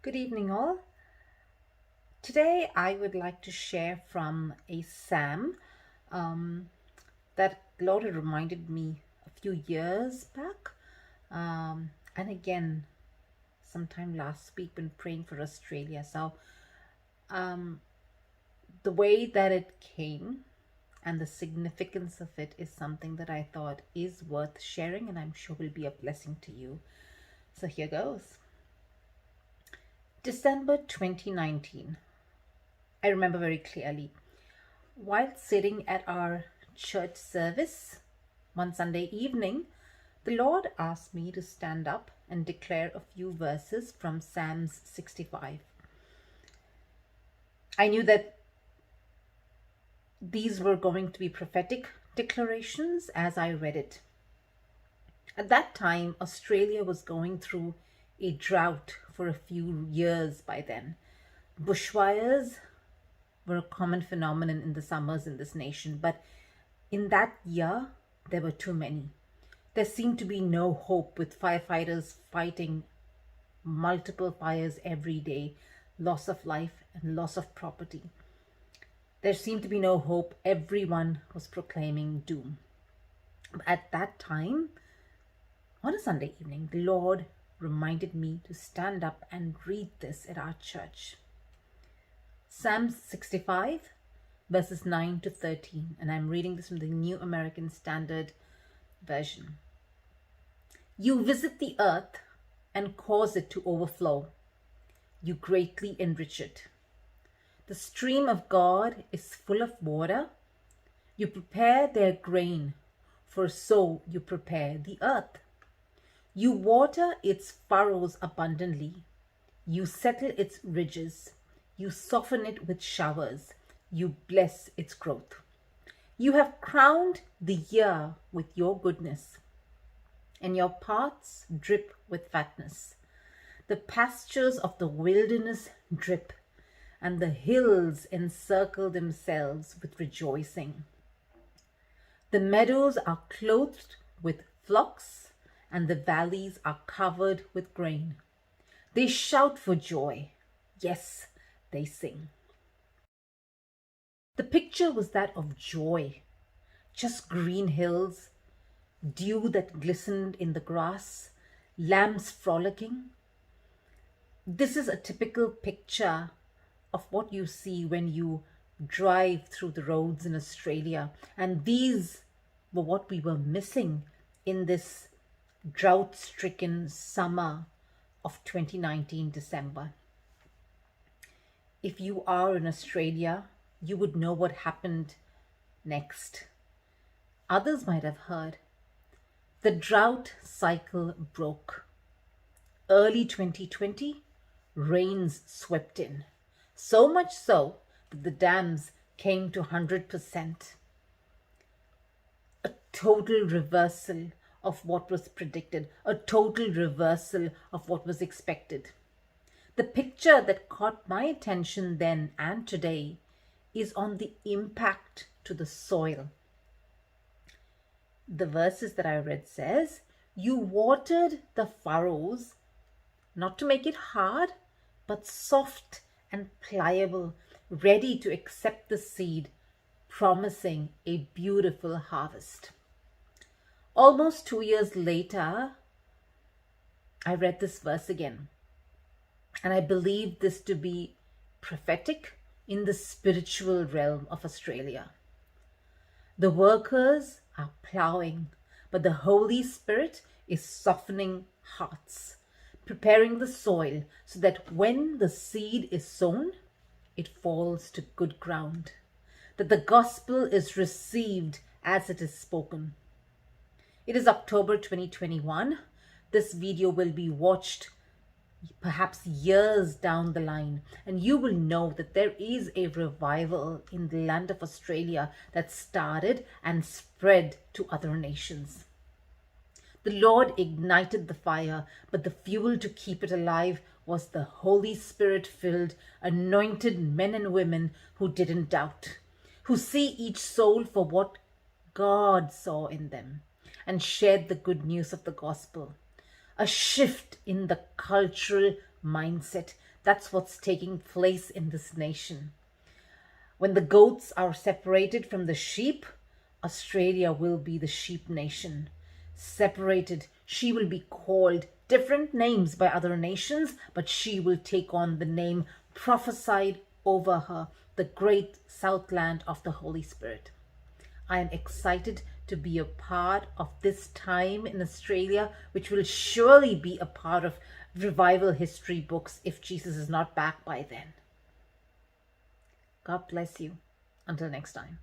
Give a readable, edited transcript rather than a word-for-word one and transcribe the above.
Good evening, all. Today, I would like to share from a psalm um, that Lord had reminded me a few years back, and again, sometime last week when praying for Australia. So, um, the way that it came and the significance of it is something that I thought is worth sharing, and I'm sure will be a blessing to you. So, here goes. December 2019. I remember very clearly. While sitting at our church service one Sunday evening, the Lord asked me to stand up and declare a few verses from Psalms 65. I knew that these were going to be prophetic declarations as I read it. At that time, Australia was going through a drought for a few years by then. Bushfires were a common phenomenon in the summers in this nation, but in that year, there were too many. There seemed to be no hope, with firefighters fighting multiple fires every day, loss of life and loss of property. There seemed to be no hope. Everyone was proclaiming doom. At that time, on a Sunday evening, the Lord reminded me to stand up and read this at our church. Psalm 65, verses 9 to 13, and I'm reading this from the New American Standard Version. You visit the earth and cause it to overflow. You greatly enrich it. The stream of God is full of water. You prepare their grain, for so you prepare the earth. You water its furrows abundantly. You settle its ridges. You soften it with showers. You bless its growth. You have crowned the year with your goodness, and your paths drip with fatness. The pastures of the wilderness drip, and the hills encircle themselves with rejoicing. The meadows are clothed with flocks, and the valleys are covered with grain. They shout for joy. Yes, they sing. The picture was that of joy, just green hills, dew that glistened in the grass, lambs frolicking. This is a typical picture of what you see when you drive through the roads in Australia. And these were what we were missing in this drought-stricken summer of 2019 December. If you are in Australia, you would know what happened next. Others might have heard. The drought cycle broke. Early 2020, rains swept in. So much so that the dams came to 100%. A total reversal of what was predicted, a total reversal of what was expected. The picture that caught my attention then and today is on the impact to the soil. The verses that I read says, you watered the furrows, not to make it hard, but soft and pliable, ready to accept the seed, promising a beautiful harvest. Almost 2 years later, I read this verse again, and I believe this to be prophetic in the spiritual realm of Australia. The workers are plowing, but the Holy Spirit is softening hearts, preparing the soil so that when the seed is sown, it falls to good ground, that the gospel is received as it is spoken. It is October 2021. This video will be watched perhaps years down the line, and you will know that there is a revival in the land of Australia that started and spread to other nations. The Lord ignited the fire, but the fuel to keep it alive was the Holy Spirit-filled, anointed men and women who didn't doubt, who see each soul for what God saw in them and shared the good news of the gospel. A shift in the cultural mindset. That's what's taking place in this nation. When the goats are separated from the sheep, Australia will be the sheep nation. Separated, she will be called different names by other nations, but she will take on the name prophesied over her, the great Southland of the Holy Spirit. I am excited to be a part of this time in Australia, which will surely be a part of revival history books if Jesus is not back by then. God bless you. Until next time.